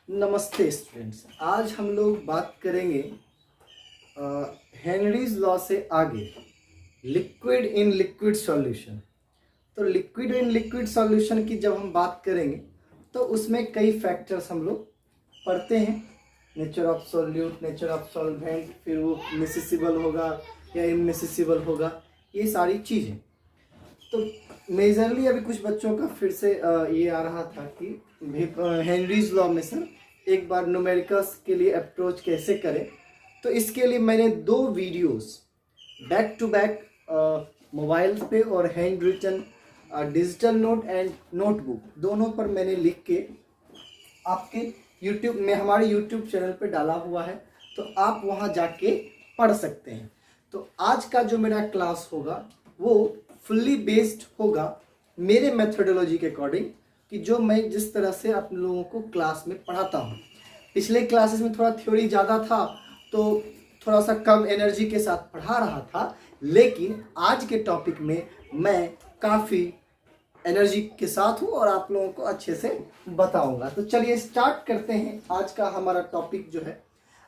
नमस्ते स्टूडेंट्स। आज हम लोग बात करेंगे हेनरीज लॉ से आगे लिक्विड इन लिक्विड सॉल्यूशन। तो लिक्विड इन लिक्विड सॉल्यूशन की जब हम बात करेंगे तो उसमें कई फैक्टर्स हम लोग पढ़ते हैं। Nature of solute, nature of solvent, फिर वो मिसिसिबल होगा या इनमिसिसिबल होगा, ये सारी चीज़ें। तो मेजरली अभी कुछ बच्चों का फिर से ये आ रहा था कि हेनरीज लॉ में सर एक बार न्यूमेरिकल्स के लिए अप्रोच कैसे करें। तो इसके लिए मैंने 2 videos back to back mobile पे और hand written digital note and notebook दोनों पर मैंने लिख के आपके यूट्यूब में, हमारे यूट्यूब चैनल पे डाला हुआ है, तो आप वहाँ जाके पढ़ सकते हैं। तो आज का जो मेरा क्लास होगा वो फुल्ली बेस्ड होगा मेरे मेथोडोलॉजी के अकॉर्डिंग, कि जो मैं जिस तरह से आप लोगों को क्लास में पढ़ाता हूँ। पिछले क्लासेस में थोड़ा थ्योरी ज़्यादा था तो थोड़ा सा कम एनर्जी के साथ पढ़ा रहा था, लेकिन आज के टॉपिक में मैं काफ़ी एनर्जी के साथ हूँ और आप लोगों को अच्छे से बताऊंगा। तो चलिए स्टार्ट करते हैं। आज का हमारा टॉपिक जो है,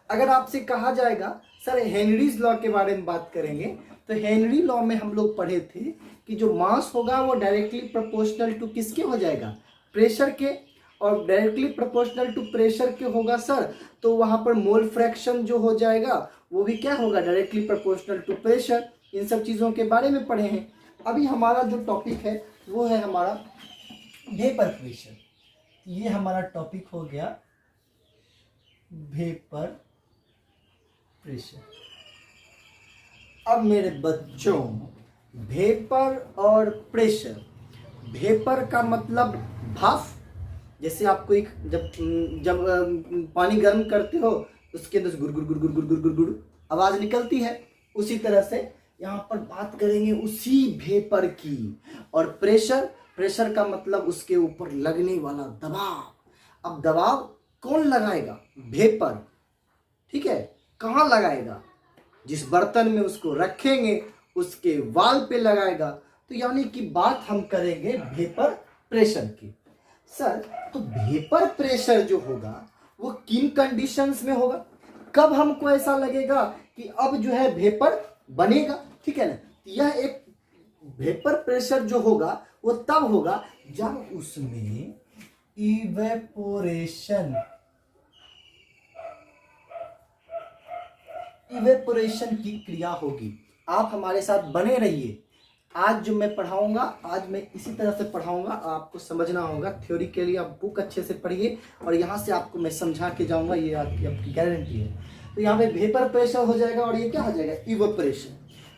अगर आपसे कहा जाएगा सर हेनरीज लॉ के बारे में बात करेंगे, तो हेनरी लॉ में हम लोग पढ़े थे कि जो मास होगा वो डायरेक्टली प्रोपोर्शनल टू किसके हो जाएगा, प्रेशर के। और डायरेक्टली प्रोपोर्शनल टू प्रेशर के होगा सर, तो वहाँ पर मोल फ्रैक्शन जो हो जाएगा वो भी क्या होगा, डायरेक्टली प्रोपोर्शनल टू प्रेशर। इन सब चीज़ों के बारे में पढ़े हैं। अभी हमारा जो टॉपिक है वो है हमारा वेपर प्रेशर। ये हमारा टॉपिक हो गया वेपर प्रेशर। अब मेरे बच्चों, वेपर और प्रेशर, वेपर का मतलब भाप। जैसे आपको एक जब पानी गर्म करते हो उसके अंदर गुड़ गुड़ गुड़ गुड़ गुड़ गुड़ गुड़ गुड़ आवाज निकलती है, उसी तरह से यहाँ पर बात करेंगे उसी वेपर की। और प्रेशर, प्रेशर का मतलब उसके ऊपर लगने वाला दबाव। अब दबाव कौन लगाएगा, वेपर, ठीक है। कहाँ लगाएगा, जिस बर्तन में उसको रखेंगे उसके वाल पे लगाएगा। तो यानी कि बात हम करेंगे वेपर प्रेशर की। सर तो वेपर प्रेशर जो होगा वो किन कंडीशंस में होगा, कब हमको ऐसा लगेगा कि अब जो है वेपर बनेगा, ठीक है ना। यह एक वेपर प्रेशर जो होगा वो तब होगा जब उसमें इवेपोरेशन की क्रिया होगी। आप हमारे साथ बने रहिए। आज जो मैं पढ़ाऊंगा, आज मैं इसी तरह से पढ़ाऊंगा, आपको समझना होगा। थ्योरी के लिए आप बुक अच्छे से पढ़िए और यहाँ से आपको मैं समझा के जाऊंगा, ये आपकी गारंटी है। तो यहाँ पे वेपर प्रेशर हो जाएगा और ये क्या हो जाएगा, इवेपोरेशन।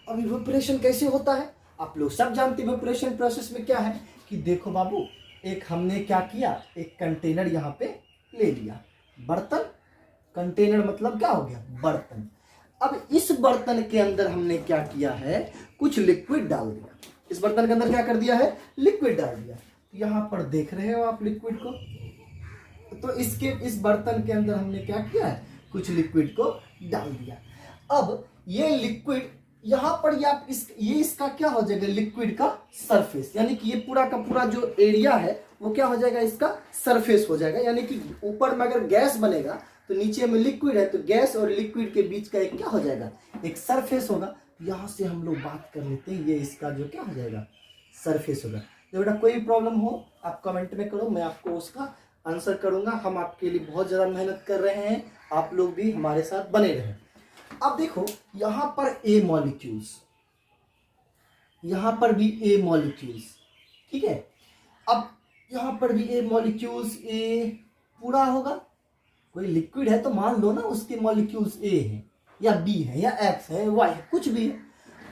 अब इवेपोरेशन कैसे होता है, आप लोग सब जानते हैं। इवेपोरेशन प्रोसेस में क्या है कि देखो बाबू, एक हमने क्या किया, एक कंटेनर यहाँ पे ले लिया, बर्तन। कंटेनर मतलब क्या हो गया, बर्तन। अब इस बर्तन के अंदर हमने क्या किया है, कुछ लिक्विड डाल दिया। इस बर्तन के अंदर क्या कर दिया है, लिक्विड डाल दिया। यहाँ पर देख रहे हो आप लिक्विड को। तो इस बर्तन के अंदर हमने क्या किया है, कुछ लिक्विड को डाल दिया। अब ये लिक्विड यहाँ पर ये इसका क्या हो जाएगा, लिक्विड का सरफेस। यानी कि ये पूरा का पूरा जो एरिया है वो क्या हो जाएगा, इसका सरफेस हो जाएगा। यानी कि ऊपर में अगर गैस बनेगा तो नीचे में लिक्विड है, तो गैस और लिक्विड के बीच का एक क्या हो जाएगा, एक सरफेस होगा। यहाँ से हम लोग बात कर लेते हैं, ये इसका जो क्या हो जाएगा, सरफेस होगा। तो बेटा कोई प्रॉब्लम हो आप कमेंट में करो, मैं आपको उसका आंसर करूंगा। हम आपके लिए बहुत ज़्यादा मेहनत कर रहे हैं, आप लोग भी हमारे साथ बने रहें। अब देखो यहाँ पर ए मॉलिक्यूल्स, यहाँ पर भी ए मॉलिक्यूल्स, ठीक है। अब यहाँ पर भी ए मॉलिक्यूल्स, ए पूरा होगा। कोई लिक्विड है तो मान लो ना उसके मॉलिक्यूल्स ए है या बी है या एक्स है, वाई है, कुछ भी है।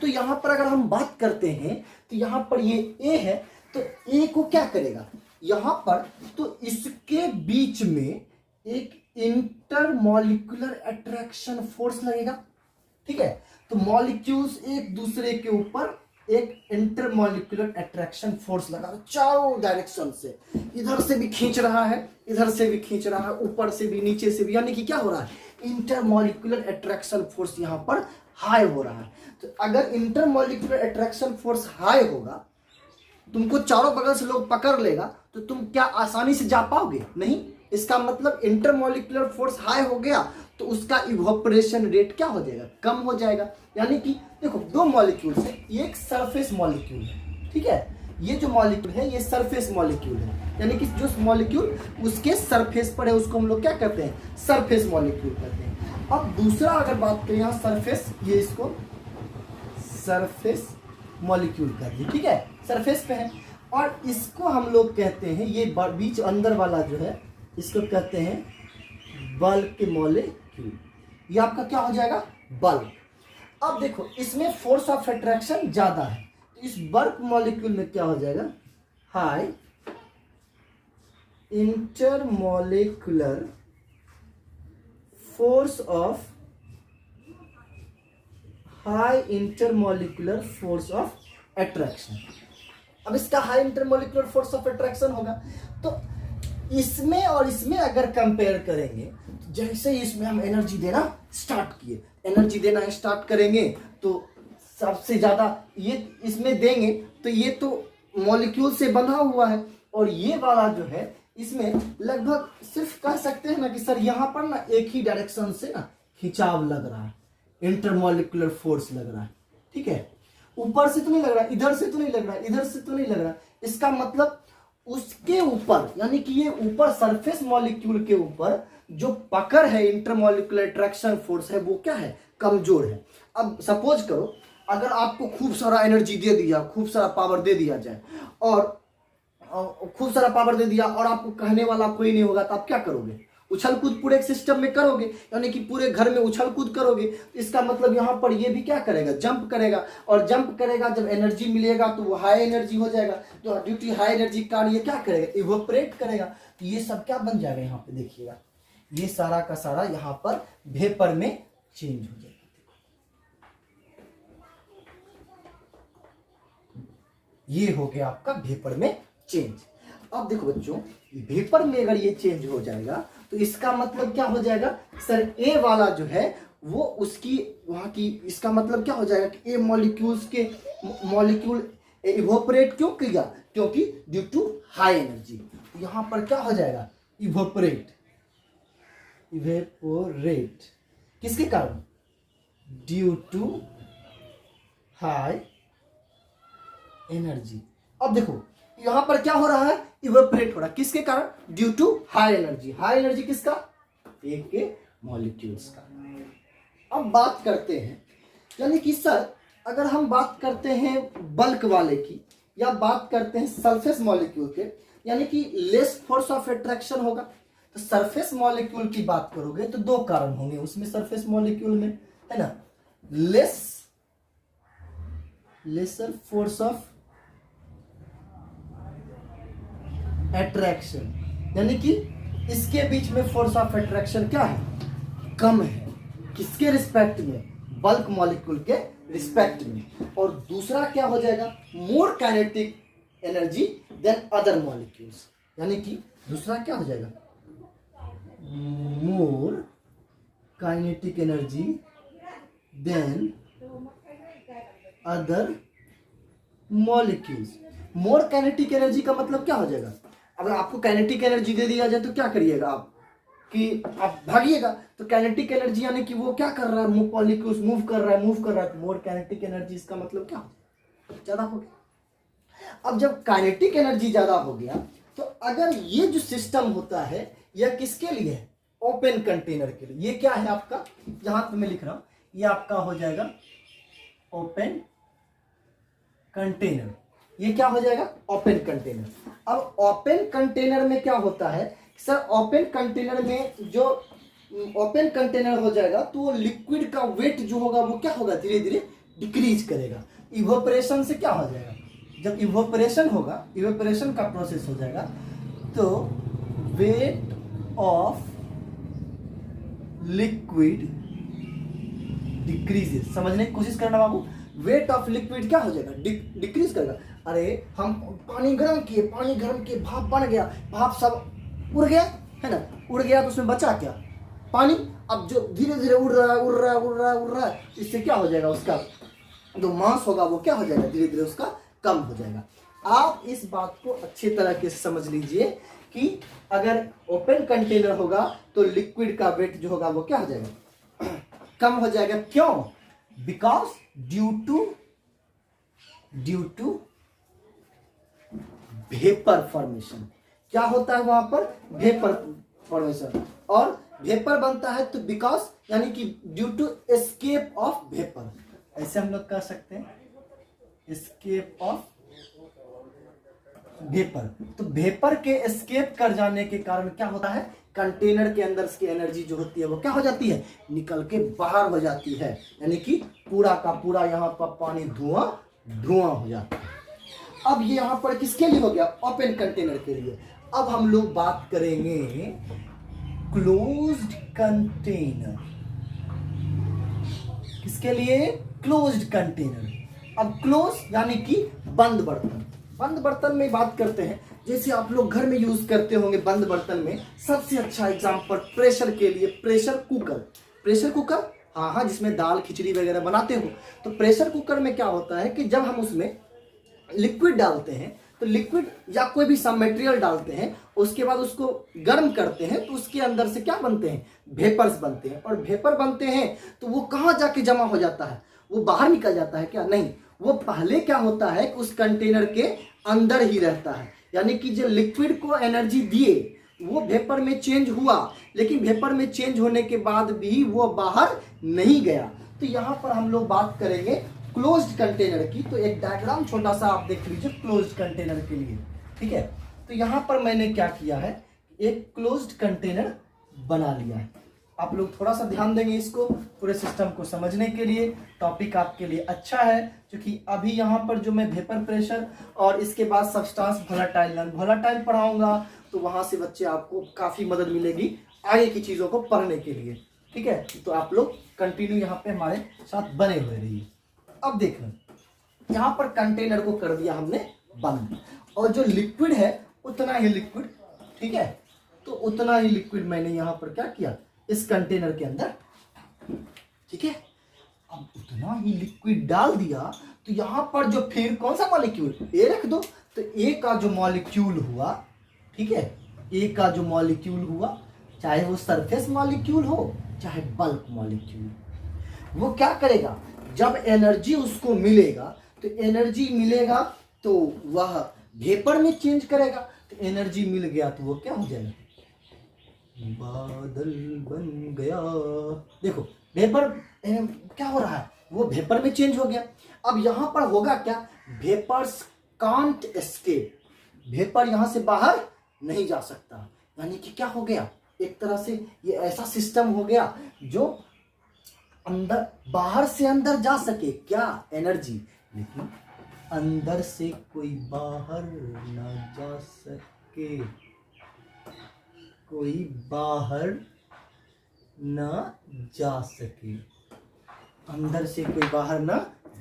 तो यहाँ पर अगर हम बात करते हैं तो यहाँ पर ये ए है, तो ए को क्या करेगा यहाँ पर, तो इसके बीच में एक इंटरमॉलिक्यूलर अट्रैक्शन फोर्स लगेगा, ठीक है। तो मॉलिक्यूल्स एक दूसरे के ऊपर एक इंटरमॉलिक्यूलर अट्रैक्शन फोर्स लगा चारों डायरेक्शन से, इधर से भी खींच रहा है, इधर से भी खींच रहा है, ऊपर से भी नीचे से भी। यानी कि क्या हो रहा है, इंटरमॉलिक्यूलर अट्रैक्शन फोर्स यहाँ पर हाई हो रहा है। तो अगर इंटरमॉलिक्यूलर अट्रैक्शन फोर्स हाई होगा, तुमको चारों बगल से लोग पकड़ लेगा, तो तुम क्या आसानी से जा पाओगे, नहीं। इसका मतलब इंटरमॉलिक्यूलर फोर्स हाई हो गया तो उसका इवोपरेशन रेट क्या हो जाएगा, कम हो जाएगा। यानी कि देखो दो मॉलिक्यूल है, एक सरफेस मॉलिक्यूल है, ठीक है, ये जो मॉलिक्यूल है ये सरफेस मॉलिक्यूल है, यानी कि जो मॉलिक्यूल उसके सरफेस पर है उसको हम लोग क्या कहते हैं, सरफेस मॉलिक्यूल कहते हैं। अब दूसरा अगर बात करें यहाँ सरफेस, ये इसको सरफेस मॉलिक्यूल कहते हैं, ठीक है, सरफेस पे है। और इसको हम लोग कहते हैं, ये बीच अंदर वाला जो है इसको कहते हैं बल्क मॉलिक्यूल। ये आपका क्या हो जाएगा, बल्क। अब देखो इसमें फोर्स ऑफ अट्रैक्शन ज्यादा है, तो इस बल्क मॉलिक्यूल में क्या हो जाएगा, high intermolecular force of, high intermolecular force of attraction. अब इसका high intermolecular force of attraction होगा, तो इसमें और इसमें अगर कंपेयर करेंगे, तो जैसे ही इसमें हम एनर्जी देना स्टार्ट किए, एनर्जी देना स्टार्ट करेंगे तो सबसे ज्यादा ये इसमें देंगे, तो ये तो मॉलिक्यूल से बंधा हुआ है, और ये वाला जो है इसमें लगभग सिर्फ कह सकते हैं ना कि सर यहाँ पर ना एक ही डायरेक्शन से ना खिंचाव लग रहा है, इंटरमॉलिक्यूलर फोर्स लग रहा है, ठीक है, ऊपर से तो नहीं लग रहा, इधर से तो नहीं लग रहा, इधर से तो नहीं लग रहा। इसका मतलब उसके ऊपर, यानी कि ये ऊपर सरफेस मॉलिक्यूल के ऊपर जो पकड़ है, इंटरमॉलिक्यूलर अट्रैक्शन फोर्स है, वो क्या है, कमजोर है। अब सपोज करो अगर आपको खूब सारा एनर्जी दे दिया, खूब सारा पावर दे दिया जाए, और खूब सारा पावर दे दिया और आपको कहने वाला कोई नहीं होगा, तो आप क्या करोगे, उछल कूद पूरे सिस्टम में करोगे, यानी कि पूरे घर में उछल कूद करोगे। इसका मतलब यहाँ पर ये भी क्या करेगा, जंप करेगा, और जंप करेगा जब एनर्जी मिलेगा तो वो हाई एनर्जी हो जाएगा, तो ड्यू टू हाई एनर्जी का ये क्या करेगा, इवोपरेट करेगा। तो ये सब क्या बन जाएगा, यहाँ पे देखिएगा, ये सारा का सारा यहाँ पर वेपर में चेंज हो जाएगा। ये हो गया आपका वेपर में चेंज। अब देखो बच्चों, वेपर में अगर ये चेंज हो जाएगा तो इसका मतलब क्या हो जाएगा, सर ए वाला जो है वो उसकी वहां की, इसका मतलब क्या हो जाएगा कि ए मॉलिक्यूल्स के मॉलिक्यूल इवोपरेट क्यों किया, क्योंकि ड्यू टू हाई एनर्जी। यहां पर क्या हो जाएगा, इवोपरेट, इवेपोरेट किसके कारण, ड्यू टू हाई एनर्जी। अब देखो यहां पर क्या हो रहा है, इवेपोरेट हो रहा है, किसके कारण, due to high energy. High energy किसका, एक के मॉलिक्यूल्स का। अब बात करते हैं, यानी कि सर अगर हम बात करते हैं बल्क वाले की, या बात करते हैं सरफेस मॉलिक्यूल के, यानी कि लेस फोर्स ऑफ अट्रैक्शन होगा, तो सरफेस मॉलिक्यूल की बात करोगे तो दो कारण होंगे उसमें, सरफेस मॉलिक्यूल में, है ना, लेसर फोर्स ऑफ अट्रैक्शन, यानी कि इसके बीच में फोर्स ऑफ अट्रैक्शन क्या है, कम है, किसके रिस्पेक्ट में, बल्क मॉलिक्यूल के रिस्पेक्ट में। और दूसरा क्या हो जाएगा, more kinetic energy than other molecules, यानी कि दूसरा क्या हो जाएगा, more kinetic energy than other molecules. More kinetic energy का मतलब क्या हो जाएगा, अगर आपको काइनेटिक एनर्जी दे दिया जाए तो क्या करिएगा आप, कि आप भागिएगा, तो काइनेटिक एनर्जी यानी कि वो क्या कर रहा है, मॉलिक्यूल्स मूव कर रहा है, तो मोर काइनेटिक एनर्जी, इसका मतलब क्या ज्यादा हो गया। अब जब काइनेटिक एनर्जी ज्यादा हो गया, तो अगर ये जो सिस्टम होता है यह किसके लिए है, ओपन कंटेनर के लिए। ये क्या है आपका, जहां पे मैं लिख रहा हूं, ये आपका हो जाएगा ओपन कंटेनर। ये क्या हो जाएगा, ओपन कंटेनर। अब ओपन कंटेनर में क्या होता है सर, ओपन कंटेनर में जो ओपन कंटेनर हो जाएगा तो वो लिक्विड का वेट जो होगा वो क्या होगा, धीरे धीरे डिक्रीज करेगा। इवोपरेशन से क्या हो जाएगा, जब इवोपरेशन होगा, इवोपरेशन का प्रोसेस हो जाएगा, तो वेट ऑफ लिक्विड डिक्रीजेस। समझने की कोशिश करना बाबू, वेट ऑफ लिक्विड क्या हो जाएगा, डिक्रीज करेगा। अरे हम पानी गर्म किए, पानी गर्म किए, भाप बन गया, भाप सब उड़ गया, है ना, उड़ गया तो उसमें बचा क्या, पानी। अब जो धीरे धीरे उड़ रहा है, इससे क्या हो जाएगा, उसका जो मास होगा वो क्या हो जाएगा, धीरे धीरे उसका कम हो जाएगा। आप इस बात को अच्छी तरीके से समझ लीजिए कि अगर ओपन कंटेनर होगा तो लिक्विड का वेट जो होगा वो क्या हो जाएगा, कम हो जाएगा। क्यों? Because due to vapour formation. क्या होता है वहां पर? Vapour formation. और वेपर बनता है तो बिकॉज यानी कि due to escape of vapour, ऐसे हम लोग कह सकते हैं, एस्केप ऑफ वेपर। तो वेपर के एस्केप कर जाने के कारण क्या होता है, कंटेनर के अंदर की एनर्जी जो होती है वो क्या हो जाती है, निकल के बाहर हो जाती है, यानी कि पूरा का पूरा यहाँ पर पानी धुआं हो जाता है। अब ये यहाँ पर किसके लिए हो गया, ओपन कंटेनर के लिए। अब हम लोग बात करेंगे क्लोज्ड कंटेनर, किसके लिए, क्लोज्ड कंटेनर। अब क्लोज यानी कि बंद बर्तन। बंद बर्तन में बात करते हैं, जैसे आप लोग घर में यूज करते होंगे बंद बर्तन में, सबसे अच्छा एग्जांपल प्रेशर के लिए, प्रेशर कुकर, हाँ, जिसमें दाल खिचड़ी वगैरह बनाते हो। तो प्रेशर कुकर में क्या होता है कि जब हम उसमें लिक्विड डालते हैं, तो लिक्विड या कोई भी सब मटेरियल डालते हैं, उसके बाद उसको गर्म करते हैं, तो उसके अंदर से क्या बनते हैं, वेपर्स बनते हैं। और वेपर बनते हैं तो वो कहाँ जाके जमा हो जाता है, वो बाहर निकल जाता है क्या? नहीं, वो पहले क्या होता है कि उस कंटेनर के अंदर ही रहता है। यानी कि जो लिक्विड को एनर्जी दिए वो वेपर में चेंज हुआ, लेकिन वेपर में चेंज होने के बाद भी वो बाहर नहीं गया। तो यहाँ पर हम लोग बात करेंगे क्लोज्ड कंटेनर की। तो एक डायग्राम छोटा सा आप देख लीजिए क्लोज्ड कंटेनर के लिए, ठीक है। तो यहाँ पर मैंने क्या किया है, एक क्लोज्ड कंटेनर बना लिया है। आप लोग थोड़ा सा ध्यान देंगे इसको पूरे सिस्टम को समझने के लिए। टॉपिक आपके लिए अच्छा है, क्योंकि अभी यहाँ पर जो मैं वेपर प्रेशर और इसके बाद सब्सटेंस वोलेटाइल पढ़ाऊंगा, तो वहां से बच्चे आपको काफी मदद मिलेगी आगे की चीजों को पढ़ने के लिए, ठीक है। तो आप लोग कंटिन्यू यहाँ पे हमारे साथ बने हुए रहिए। अब देखना, यहाँ पर कंटेनर को कर दिया हमने बंद, और जो लिक्विड है उतना ही लिक्विड, ठीक है, तो उतना ही लिक्विड मैंने यहाँ पर क्या किया, इस कंटेनर के अंदर, ठीक है। अब उतना ही लिक्विड डाल दिया, तो यहाँ पर जो फिर कौन सा मॉलिक्यूल, ए रख दो, तो ए का जो मॉलिक्यूल हुआ, ठीक है, ए का जो मॉलिक्यूल हुआ, चाहे वो सरफेस मॉलिक्यूल हो चाहे बल्क मॉलिक्यूल, वो क्या करेगा, जब एनर्जी उसको मिलेगा, तो एनर्जी मिलेगा तो वह वेपर में चेंज करेगा। तो एनर्जी मिल गया तो वो क्या हो जाएगा, बादल बन गया। देखो वेपर क्या हो रहा है, वो वेपर में चेंज हो गया। अब यहां पर होगा क्या, वेपर्स कांट एस्केप, वेपर यहां से बाहर नहीं जा सकता। यानी कि क्या हो गया, एक तरह से ये ऐसा सिस्टम हो गया जो अंदर, बाहर से अंदर जा सके क्या, एनर्जी, लेकिन अंदर से कोई बाहर ना जा सके, कोई बाहर ना जा सके, अंदर से कोई बाहर ना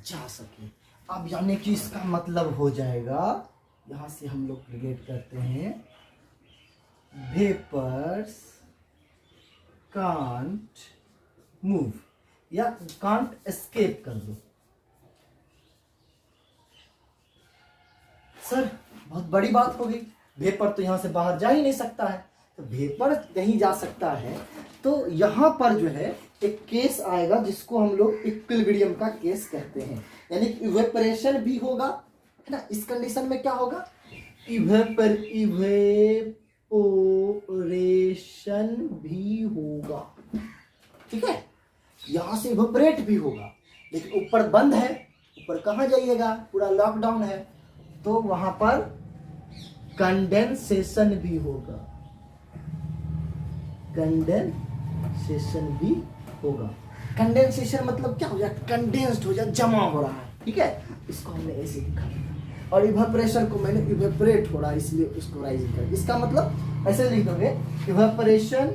जा सके। अब यानी कि इसका मतलब हो जाएगा, यहां से हम लोग रिलेट करते हैं, वेपर्स कांट मूव या कांट एस्केप कर दो। सर बहुत बड़ी बात हो गई, वेपर तो यहां से बाहर जा ही नहीं सकता है। तो वेपर नहीं जा सकता है, तो यहां पर जो है एक केस आएगा जिसको हम लोग इक्विलिब्रियम का केस कहते हैं। यानी इवेपोरेशन भी होगा, है ना। इस कंडीशन में क्या होगा, इवेपोरेशन भी होगा, ठीक है। यहां से इवेपोरेट भी होगा, लेकिन ऊपर बंद है, ऊपर कहां जाइएगा, पूरा लॉकडाउन है, तो वहां पर कंडेंसेशन भी होगा, कंडेंसेशन भी होगा। कंडेंसेशन मतलब क्या हो जाए, कंडेंस्ड हो जाए, जमा हो रहा है, ठीक है। इसको हमने ऐसे लिखा, और इवेपोरेशन को मैंने इवेपोरेट हो रहा है इसलिए उसको राइजिंग कर, इसका मतलब ऐसे लिख दोगे, evaporation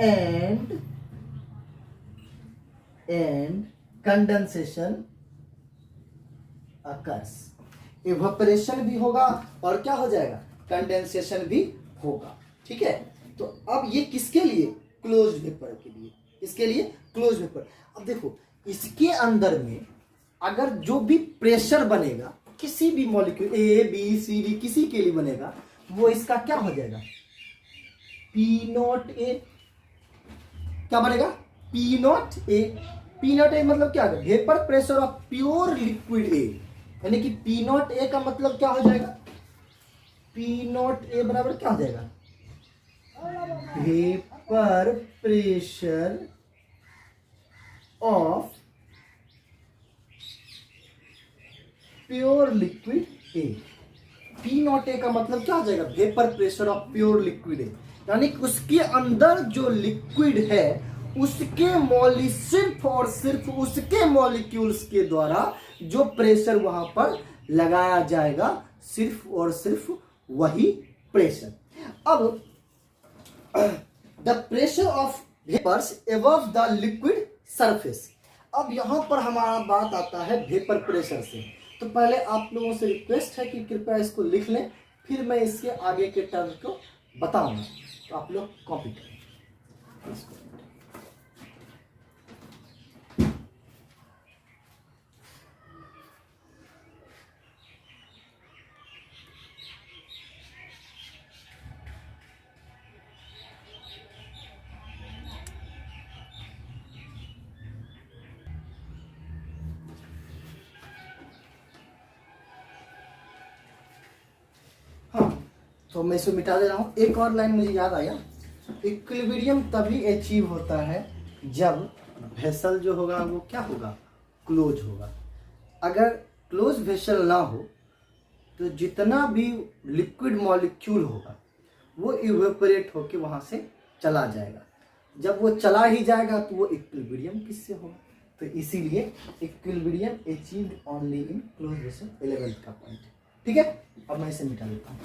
and condensation occurs. Evaporation भी होगा और क्या हो जाएगा, कंडेंसेशन भी होगा, ठीक है। तो अब ये किसके लिए, क्लोज्ड वेपर के लिए, इसके लिए क्लोज्ड वेपर। अब देखो इसके अंदर में अगर जो भी प्रेशर बनेगा, किसी भी molecule A B C D किसी के लिए बनेगा, वो इसका क्या हो जाएगा, पी नॉट ए। क्या बनेगा, P not a. P not a मतलब क्या है, vapour pressure of pure liquid A, यानी कि पी नॉट ए का मतलब क्या हो जाएगा, पी नॉट ए बराबर क्या हो जाएगा, vapour pressure of pure liquid A. P not a का मतलब क्या हो जाएगा, vapour pressure of pure liquid A, यानी कि उसके अंदर जो लिक्विड है उसके सिर्फ और सिर्फ उसके मॉलिक्यूल्स के द्वारा जो प्रेशर वहां पर लगाया जाएगा, सिर्फ और सिर्फ वही प्रेशर। अब the pressure of vapours above the liquid surface. अब यहां पर हमारा बात आता है वेपर प्रेशर से। तो पहले आप लोगों से रिक्वेस्ट है कि कृपया इसको लिख लें, फिर मैं इसके आगे के टर्म को बताऊंगा, तो आप लोग कॉपी करें इसको। हाँ, तो मैं इसे मिटा दे रहा हूँ। एक और लाइन मुझे याद आया, इक्विलिब्रियम तभी अचीव होता है जब वेसल जो होगा वो क्या होगा, क्लोज होगा। अगर क्लोज वेसल ना हो तो जितना भी लिक्विड मॉलिक्यूल होगा वो इवेपोरेट होके वहां से चला जाएगा। जब वो चला ही जाएगा तो वो इक्विलिब्रियम किससे होगा, तो इसीलिए equilibrium achieved only in close vessel, 11th का पॉइंट। ठीक है, अब मैं इसे मिटा देता हूँ।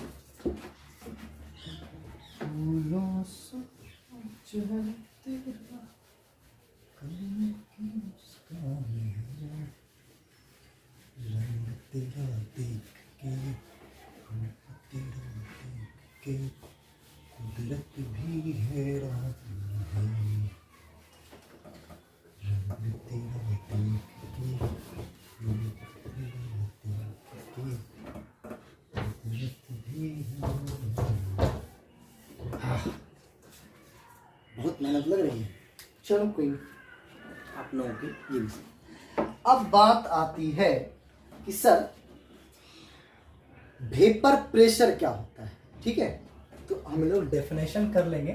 कुदरत भी है रात में, रंग तेरा देख के, बहुत मेहनत लग रही है। चलो कोई आप लोगों की ये भी। अब बात आती है कि सर वेपर प्रेशर क्या होता है। ठीक है, तो हम लोग डेफिनेशन कर लेंगे।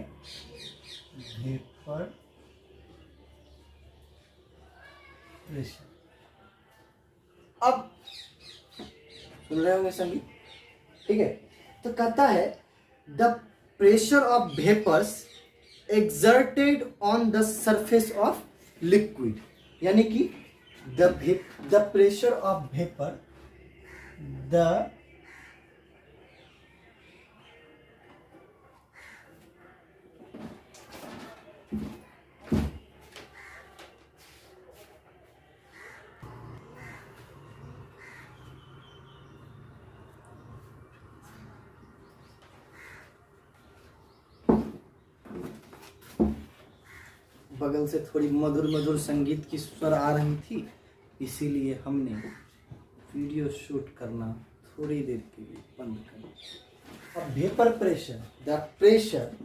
वेपर प्रेशर, अब सुन रहे होंगे संगीत, ठीक है। तो कहता है the pressure of vapours exerted on the surface of liquid, यानी कि the pressure of vapor, the बगल से थोड़ी मधुर मधुर संगीत की स्वर आ रही थी, इसीलिए हमने वीडियो शूट करना थोड़ी देर के लिए बंद कर दिया। अब vapour pressure, the pressure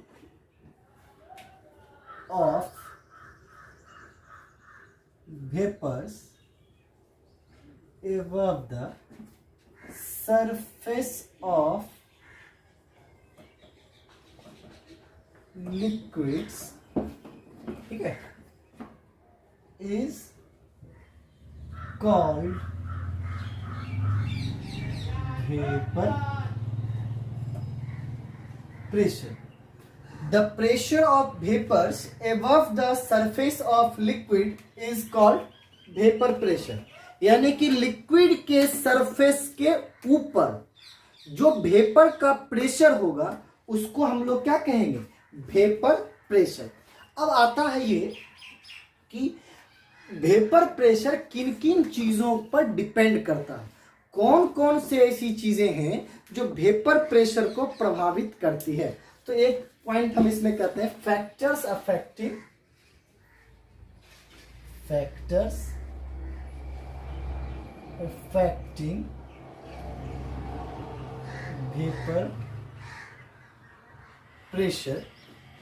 of vapours above the surface of liquids, ठीक है, is called vapor pressure. The pressure of vapors above the surface of liquid is called vapor pressure. यानी कि लिक्विड के सरफेस के ऊपर जो वेपर का pressure होगा उसको हम लोग क्या कहेंगे, वेपर प्रेशर। अब आता है ये कि वेपर प्रेशर किन किन चीजों पर डिपेंड करता है, कौन कौन से ऐसी चीजें हैं जो वेपर प्रेशर को प्रभावित करती है। तो एक पॉइंट हम इसमें कहते हैं फैक्टर्स अफेक्टिंग वेपर प्रेशर,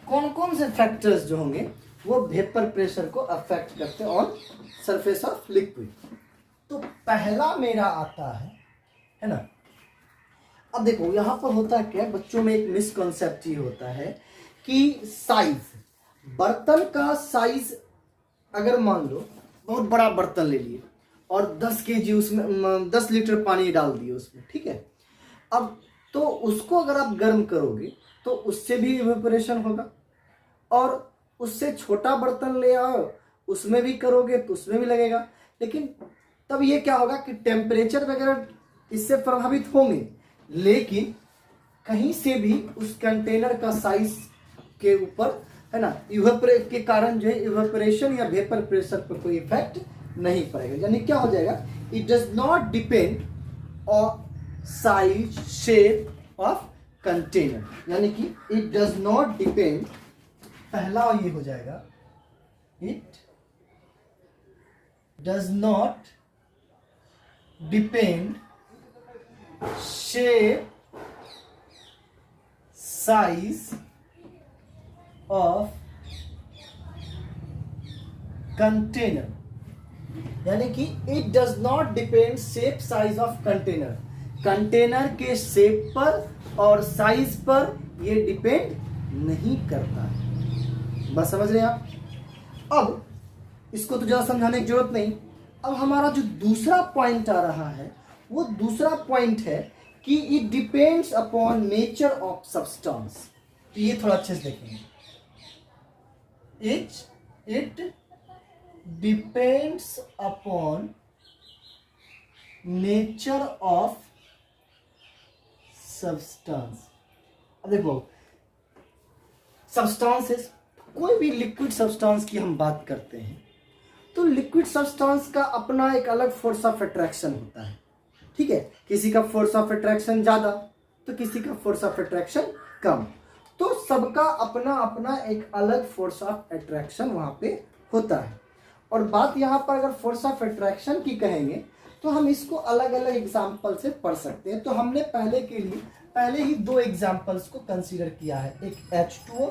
कौन कौन से फैक्टर्स जो होंगे वो वेपर प्रेशर को अफेक्ट करते हैं ऑन सरफेस ऑफ लिक्विड। तो पहला मेरा आता है ना। अब देखो यहाँ पर होता है क्या, बच्चों में एक मिसकॉन्सेप्ट ये होता है कि साइज, बर्तन का साइज, अगर मान लो बहुत बड़ा बर्तन ले लिए और 10 केजी उसमें 10 लीटर पानी डाल दिए उसमें, ठीक है। अब तो उसको अगर आप गर्म करोगे तो उससे भी इवेपोरेशन होगा, और उससे छोटा बर्तन ले आओ उसमें भी करोगे तो उसमें भी लगेगा। लेकिन तब ये क्या होगा कि टेम्परेचर वगैरह इससे प्रभावित होंगे, लेकिन कहीं से भी उस कंटेनर का साइज के ऊपर, है ना, इवेपोरेट के कारण जो है इवेपोरेशन या वेपर प्रेशर पर कोई इफेक्ट नहीं पड़ेगा। यानी क्या हो जाएगा, it does not depend on size shape of container, यानी कि इट डज नॉट डिपेंड, पहला ये हो जाएगा, it does not depend shape size of container, यानी कि it does not depend shape size of container, container के शेप पर और साइज पर ये डिपेंड नहीं करता है। बस समझ रहे हैं आप। अब इसको तो ज्यादा समझाने की जरूरत नहीं। अब हमारा जो दूसरा पॉइंट आ रहा है वो दूसरा पॉइंट है कि it depends upon nature of substance. तो ये थोड़ा अच्छे से देखेंगे, it depends upon nature of substance. अब देखो, सब्सटेंसेस, कोई भी लिक्विड सब्सटेंस की हम बात करते हैं तो लिक्विड सब्सटेंस का अपना एक अलग फोर्स ऑफ अट्रैक्शन होता है, ठीक है। किसी का फोर्स ऑफ अट्रैक्शन ज्यादा तो किसी का फोर्स ऑफ अट्रैक्शन कम, तो सबका अपना अपना एक अलग फोर्स ऑफ अट्रैक्शन वहां पे होता है। और बात यहाँ पर अगर फोर्स ऑफ अट्रैक्शन की कहेंगे तो हम इसको अलग अलग एग्जाम्पल से पढ़ सकते हैं। तो हमने पहले ही 2 एग्जाम्पल्स को कंसीडर किया है, एक H2O,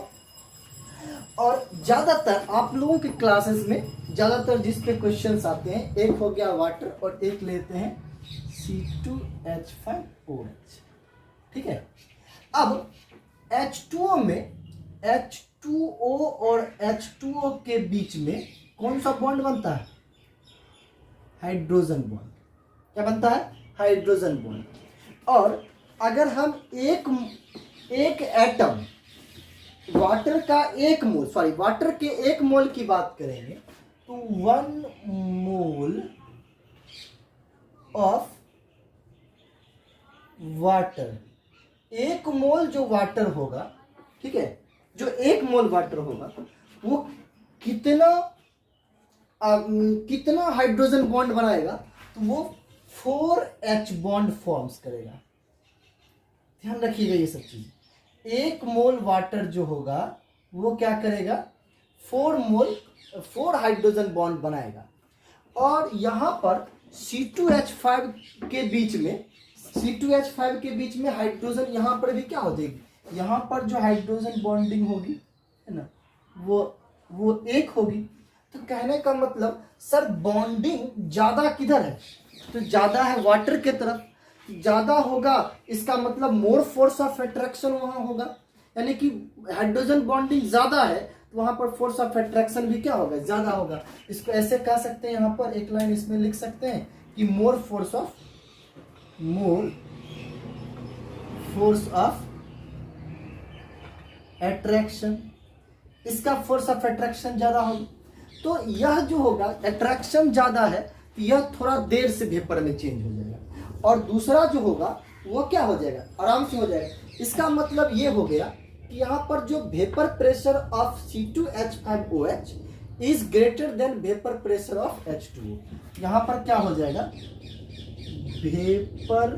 और ज्यादातर आप लोगों के क्लासेस में ज्यादातर जिस पे क्वेश्चंस आते हैं, एक हो गया वाटर और एक लेते हैं C2H5OH, ठीक है। अब H2O में H2O और H2O के बीच में कौन सा बॉन्ड बनता है, हाइड्रोजन बॉन्ड। क्या बनता है, हाइड्रोजन बॉन्ड। और अगर हम एक एटम वाटर के 1 मोल की बात करेंगे तो 1 मोल ऑफ वाटर, 1 मोल जो वाटर होगा, ठीक है, जो 1 मोल वाटर होगा वो कितना हाइड्रोजन बॉन्ड बनाएगा, तो वो 4H बॉन्ड फॉर्म्स करेगा। ध्यान रखिएगा ये सब चीज। 1 मोल वाटर जो होगा वो क्या करेगा, 4 हाइड्रोजन बॉन्ड बनाएगा। और यहां पर C2H5 के बीच में हाइड्रोजन यहां पर भी क्या हो जाएगी, यहां पर जो हाइड्रोजन बॉन्डिंग होगी, है ना, वो 1 होगी। तो कहने का मतलब सर बॉन्डिंग ज्यादा किधर है, तो ज्यादा है वाटर के तरफ, ज्यादा होगा इसका मतलब मोर फोर्स ऑफ अट्रैक्शन वहां होगा, यानी कि हाइड्रोजन बॉन्डिंग ज्यादा है तो वहां पर फोर्स ऑफ अट्रैक्शन भी क्या होगा, ज्यादा होगा। इसको ऐसे कह सकते हैं, यहां पर एक लाइन इसमें लिख सकते हैं कि मोर फोर्स ऑफ अट्रैक्शन, इसका फोर्स ऑफ अट्रैक्शन ज्यादा होगा। तो यह जो होगा अट्रैक्शन ज्यादा है तो यह थोड़ा देर से वेपर में चेंज हो जाएगा, और दूसरा जो होगा वो क्या हो जाएगा, आराम से हो जाएगा। इसका मतलब ये हो गया कि यहाँ पर जो vapour pressure of C2H5OH is greater than vapour pressure of H2O। यहाँ पर क्या हो जाएगा, vapour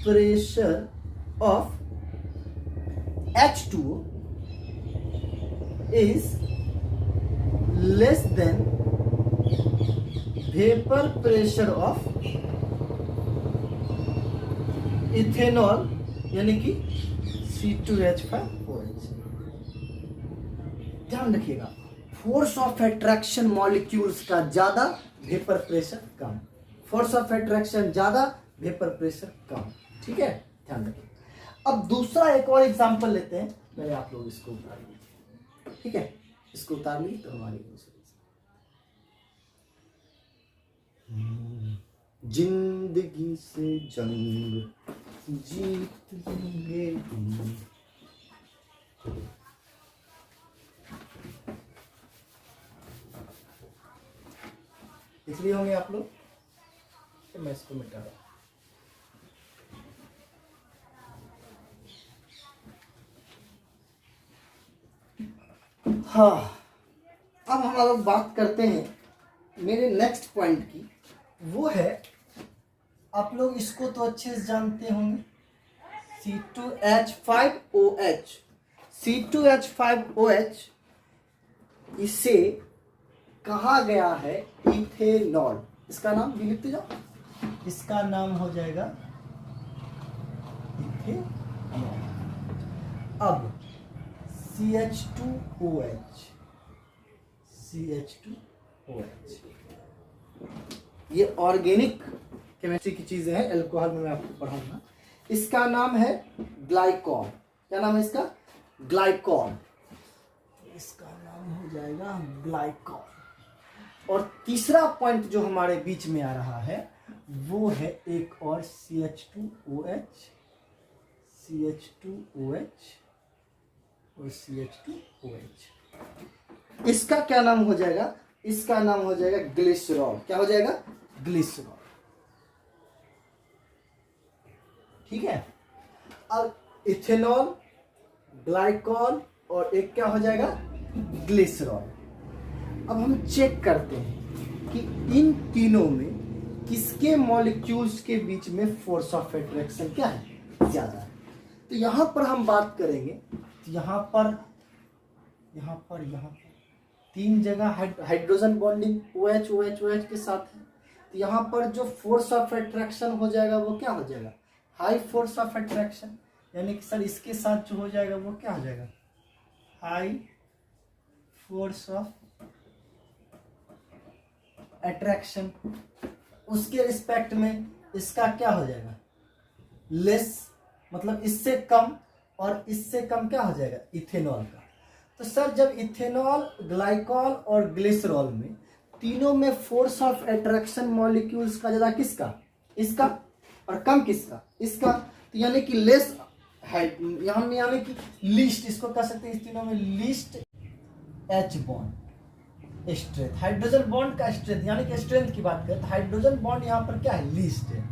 pressure of H2O is less than vapor pressure of ethanol यानी कि C2H5OH। ध्यान रखिएगा, फोर्स ऑफ अट्रैक्शन मॉलिक्यूल्स का ज्यादा, vapour pressure come. Force of attraction ज्यादा, वेपर प्रेशर कम। ठीक है, ध्यान रखिए। अब दूसरा एक और एग्जांपल लेते हैं। पहले आप लोग इसको उतार लीजिए। ठीक है, इसको उतार ली तो हमारी जिंदगी से जंग जीत लेंगे हम। इसलिए होंगे आप लोग तो मैं इसको मिटा रहा हूं। हाँ, अब हम लोग बात करते हैं मेरे नेक्स्ट पॉइंट की। वो है, आप लोग इसको तो अच्छे से जानते होंगे, C2H5OH। C2H5OH इसे कहा गया है इथेनॉल। इसका नाम भी लिखते जाओ, इसका नाम हो जाएगा इथेनॉल। अब CH2OH, CH2OH ये ऑर्गेनिक केमिस्ट्री की चीजें हैं, एल्कोहल में मैं आपको पढ़ाऊंगा। इसका नाम है ग्लाइकॉल। क्या नाम है इसका? ग्लाइकॉल। इसका नाम हो जाएगा ग्लाइकॉल। और तीसरा पॉइंट जो हमारे बीच में आ रहा है वो है एक और CH2OH, CH2OH और CH2OH। इसका क्या नाम हो जाएगा? इसका नाम हो जाएगा ग्लिसरॉल। क्या हो जाएगा? ग्लिसरॉल। ठीक है, अब इथेनॉल, ग्लाइकॉल और एक क्या हो जाएगा? ग्लिसरॉल। अब हम चेक करते हैं कि इन तीनों में किसके मॉलिक्यूल्स के बीच में फोर्स ऑफ अट्रैक्शन क्या है? ज्यादा है। तो यहां पर हम बात करेंगे, तो यहां पर तीन जगह hydrogen bonding OH OH OH के साथ है। तो यहाँ पर जो फोर्स ऑफ अट्रैक्शन हो जाएगा वो क्या हो जाएगा? High force of attraction. यानी कि सर इसके साथ जो हो जाएगा वो क्या हो जाएगा? High force of attraction. उसके रिस्पेक्ट में इसका क्या हो जाएगा? लेस, मतलब इससे कम, और इससे कम क्या हो जाएगा? इथेनॉल का। तो सर जब इथेनॉल, ग्लाइकॉल और ग्लिसरॉल में तीनों में फोर्स ऑफ अट्रैक्शन मॉलिक्यूल्स का ज्यादा किसका? इसका। और कम किसका? इसका। तो यानी कि लेस है, यानी कि लीस्ट, इसको कह सकते हैं इस तीनों में least H bond strength. Hydrogen bond का स्ट्रेंथ, यानी कि स्ट्रेंथ की बात करें तो हाइड्रोजन बॉन्ड यहाँ पर क्या है? लीस्ट है।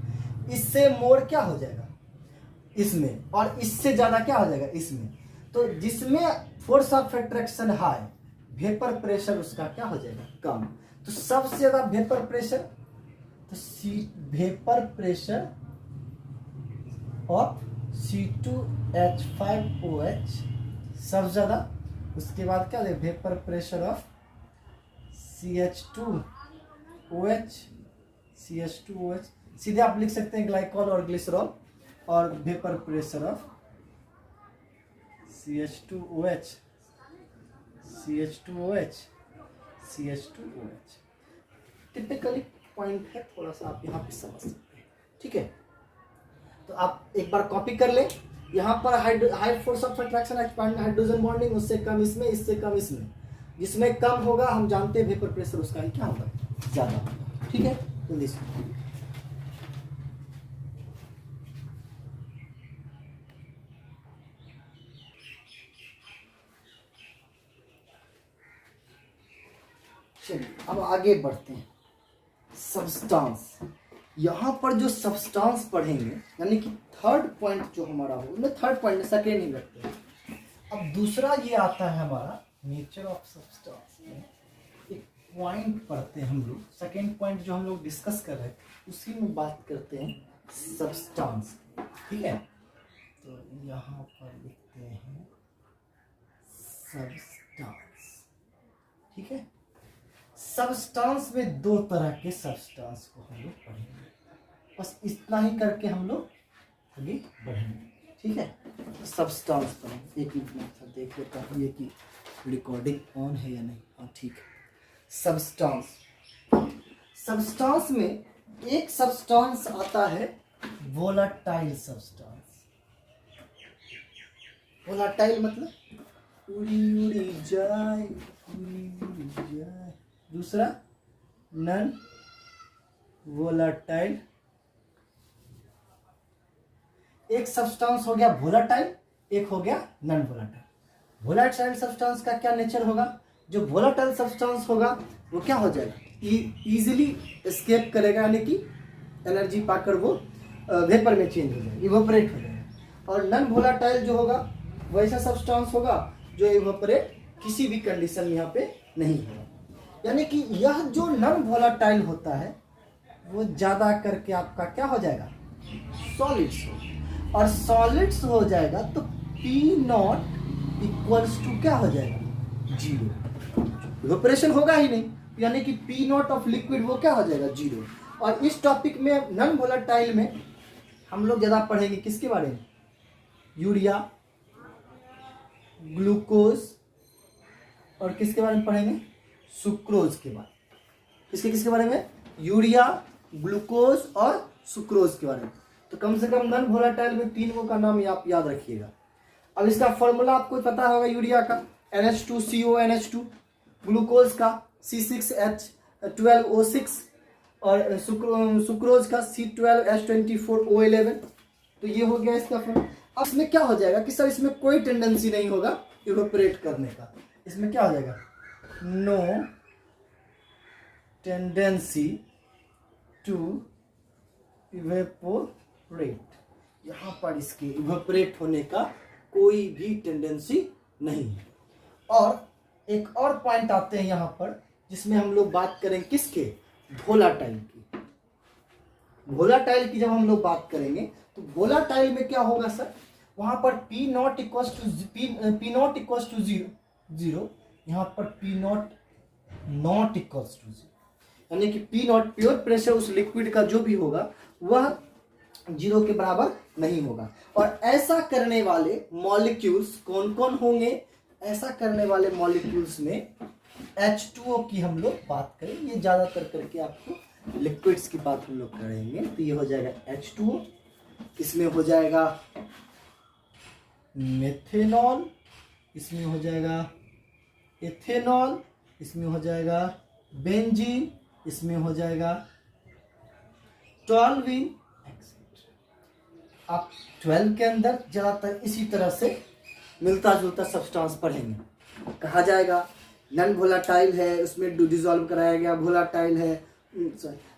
इससे मोर क्या हो जाएगा? इसमें। और इससे ज्यादा क्या हो जाएगा? इसमें। तो जिसमें force of attraction high, vapour pressure उसका क्या हो जाएगा? कम। तो सबसे ज्यादा वेपर प्रेशर, तो वेपर प्रेशर ऑफ C2H5OH सबसे ज्यादा। उसके बाद क्या है? Vapour pressure of CH2OH। सीधे आप लिख सकते हैं ग्लाइकॉल और ग्लिसरॉल। और vapour pressure of CH2OH। Typically point है, थोड़ा सा आप यहाँ पे समझ सकते हैं। ठीक है, तो आप एक बार कॉपी कर ले। यहाँ पर high force of attraction hydrogen bonding, उससे कम इसमें, इससे कम इसमें। जिसमें कम होगा हम जानते हैं वेपर प्रेशर उसका ही क्या होगा? ज्यादा होगा। ठीक है, जल्दी से चलिए अब आगे बढ़ते हैं। सब्सटेंस, यहाँ पर जो सब्सटेंस पढ़ेंगे, यानी कि थर्ड पॉइंट जो हमारा हो, मैं थर्ड पॉइंट सेकेंड ही रखते हैं। अब दूसरा ये आता है हमारा नेचर ऑफ सब्सटेंस में। एक पॉइंट पढ़ते हैं हम लोग, सेकेंड पॉइंट जो हम लोग डिस्कस कर रहे हैं उसी में बात करते हैं सब्सटेंस। ठीक है, तो यहाँ पर लिखते हैं सब्सटेंस। ठीक है, सब्सटेंस में दो तरह के सब्सटेंस को हम लोग पढ़ेंगे। बस इतना ही करके हम लोग आगे बढ़ेंगे। ठीक है, सब्सटेंस पर एक मिनट देख लेता हूँ ये कि रिकॉर्डिंग ऑन है या नहीं। हाँ ठीक है। सब्सटेंस, सब्सटेंस में एक सब्सटेंस आता है वोलाटाइल सब्सटेंस। वोलाटाइल मतलब उड़ी उड़ी जाए, उड़ी उड़ी जाए। दूसरा नन वोलाटाइल। एक सब्सटेंस हो गया वोलाटाइल, एक हो गया नन वोलाटाइल। वोलाटाइल सब्सटेंस का क्या नेचर होगा? जो वोलाटाइल सब्सटेंस होगा वो क्या हो जाएगा? इजीली एस्केप करेगा, यानी कि एनर्जी पाकर वो वेपर में चेंज हो जाएगा, इवोपरेट हो जाएगा। और नन वोलाटाइल जो होगा वैसा सब्सटेंस होगा जो इवोपरेट किसी भी कंडीशन में यहाँ पे नहीं होगा। यानी कि यह जो नन वोलाटाइल होता है वो ज़्यादा करके आपका क्या हो जाएगा? सॉलिड्स हो। और सॉलिड्स हो जाएगा तो P0 इक्वल्स टू क्या हो जाएगा? 0। इवोपरेशन होगा ही नहीं, यानी कि P0 ऑफ लिक्विड वो क्या हो जाएगा? 0। और इस टॉपिक में नन वोलाटाइल में हम लोग ज़्यादा पढ़ेंगे किसके बारे में? यूरिया, ग्लूकोज और किसके बारे में पढ़ेंगे? सुक्रोज के बारे में। किसके बारे में? यूरिया, ग्लूकोज और सुक्रोज के बारे में। तो कम से कम नन वोलाटाइल में तीनों का नाम आप याद रखिएगा। अब इसका फॉर्मूला आपको पता होगा, यूरिया का NH2CONH2, ग्लूकोज का C6H12O6 और सुक्रोज का C12H24O11। तो ये हो गया इसका फॉर्मूला। अब इसमें क्या हो जाएगा कि सर इसमें कोई टेंडेंसी नहीं होगा इवेपोरेट करने का। इसमें क्या हो जाएगा? No tendency to evaporate. यहाँ पर इसके इवेपोरेट होने का कोई भी टेंडेंसी नहीं है। और एक और पॉइंट आते हैं यहाँ पर जिसमें हम लोग बात करें किसके? वोलाटाइल की। वोलाटाइल की जब हम लोग बात करेंगे तो वोलाटाइल में क्या होगा सर? वहां पर P0 इक्वल्स टू 0, यहाँ पर P0 नॉट इक्वल्स टू 0, यानी कि P0 प्योर प्रेशर उस लिक्विड का जो भी होगा वह 0 के बराबर नहीं होगा। और ऐसा करने वाले मॉलिक्यूल्स कौन कौन होंगे? ऐसा करने वाले मॉलिक्यूल्स में H2O की हम लोग बात करें, ये ज्यादातर करके आपको लिक्विड्स की बात हम लोग करेंगे। तो ये हो जाएगा H2O, इसमें हो जाएगा मेथेनॉल, इसमें हो जाएगा एथेनॉल, इसमें हो जाएगा बेंजीन, इसमें हो जाएगा टॉल्विन। आप 12 के अंदर ज्यादातर इसी तरह से मिलता जुलता सब्सटेंस पढ़ेंगे। कहा जाएगा नन वोलाटाइल है, उसमें डिसॉल्व कराया गया, वोलाटाइल है,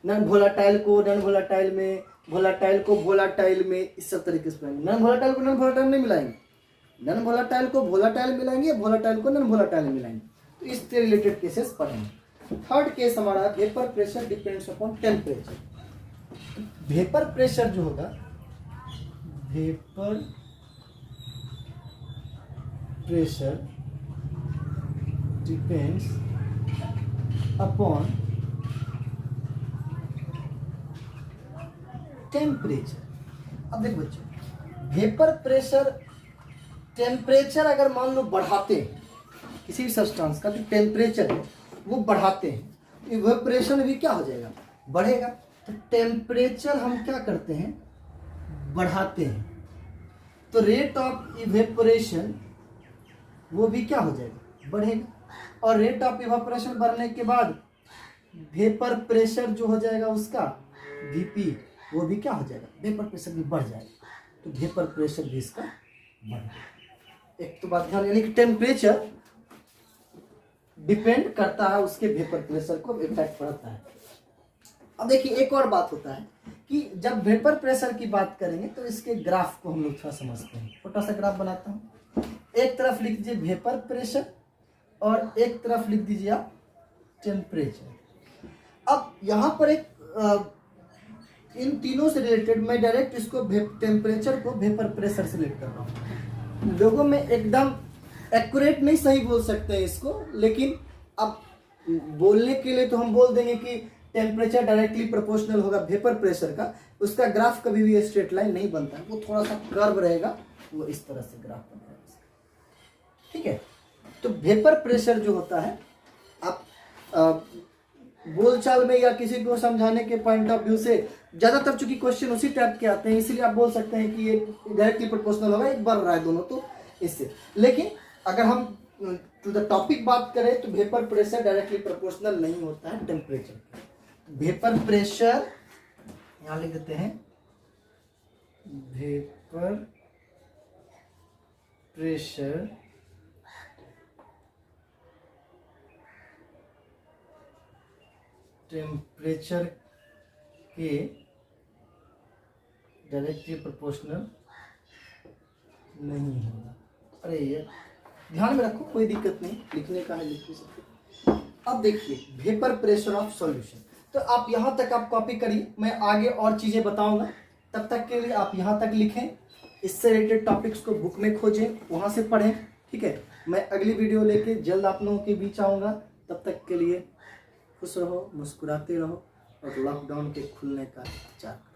नन वोलाटाइल को नन वोलाटाइल में, वोलाटाइल को वोलाटाइल में, इस सब तरीके से पढ़ेंगे। नन वोलाटाइल को नन वोलाटाइल नहीं मिलाएंगे, नन वोलाटाइल को वोलाटाइल मिलाएंगे, वोलाटाइल को नन वोलाटाइल मिलाएंगे। तो इससे रिलेटेड केसेस पढ़ेंगे। थर्ड केस हमारा vapour pressure depends upon temperature. Vapour pressure जो होगा, vapour pressure depends upon temperature. अब देखो बच्चों, वेपर प्रेशर टेम्परेचर अगर मान लो बढ़ाते हैं किसी भी सब्सटेंस का, जो टेम्परेचर है वो बढ़ाते हैं, इवेपोरेशन भी क्या हो जाएगा? बढ़ेगा। तो टेम्परेचर हम क्या करते हैं? बढ़ाते हैं, तो रेट ऑफ इवेपोरेशन वो भी क्या हो जाएगा? बढ़ेगा। और रेट ऑफ इवेपोरेशन बढ़ने के बाद वेपर प्रेशर जो हो जाएगा उसका Vp वो भी क्या हो जाएगा? वेपर प्रेशर भी बढ़ जाएगा। तो वेपर प्रेशर भी इसका बढ़ेगा। एक तो बात ध्यान, यानी कि टेम्परेचर डिपेंड करता है उसके वेपर प्रेशर को इफेक्ट पड़ता है। अब देखिए एक और बात होता है कि जब वेपर प्रेशर की बात करेंगे तो इसके ग्राफ को हम लोग थोड़ा समझते हैं। छोटा सा ग्राफ बनाता हूँ। एक तरफ लिख दीजिए वेपर प्रेशर और एक तरफ लिख दीजिए आप टेम्परेचर। अब यहाँ पर एक इन तीनों से रिलेटेड मैं डायरेक्ट इसको टेम्परेचर को वेपर प्रेशर से रिलेट कर रहा हूँ। लोगों में एकदम एक्यूरेट नहीं सही बोल सकते हैं इसको, लेकिन अब बोलने के लिए तो हम बोल देंगे कि टेम्परेचर डायरेक्टली प्रोपोर्शनल होगा वेपर प्रेशर का। उसका ग्राफ कभी भी स्ट्रेट लाइन नहीं बनता है, वो थोड़ा सा कर्व रहेगा, वो इस तरह से ग्राफ बनता है। ठीक है, तो वेपर प्रेशर जो होता है, आप बोलचाल में या किसी को समझाने के पॉइंट ऑफ व्यू से ज्यादातर चूंकि क्वेश्चन उसी टाइप के आते हैं, इसलिए आप बोल सकते हैं कि ये डायरेक्टली प्रोपोर्शनल होगा, एक बढ़ रहा है दोनों, तो इससे। लेकिन अगर हम टू द टॉपिक बात करें तो वेपर प्रेशर डायरेक्टली प्रोपोर्शनल नहीं होता है टेम्परेचर। वेपर प्रेशर यहां लिख देते हैं, वेपर प्रेशर टेम्परेचर के डायरेक्टली प्रोपोर्शनल नहीं होगा। अरे यार ध्यान में रखो, कोई दिक्कत नहीं, लिखने का है लिख भी सकते। अब देखिए वेपर प्रेशर ऑफ सॉल्यूशन, तो आप यहाँ तक आप कॉपी करिए, मैं आगे और चीजें बताऊंगा, तब तक के लिए आप यहाँ तक लिखें, इससे रिलेटेड टॉपिक्स को बुक में खोजें, वहां से पढ़ें। ठीक है, मैं अगली वीडियो लेके जल्द आप लोगों के बीच आऊंगा, तब तक के लिए खुश रहो, मुस्कुराते रहो और लॉकडाउन के खुलने का इंतजार करो।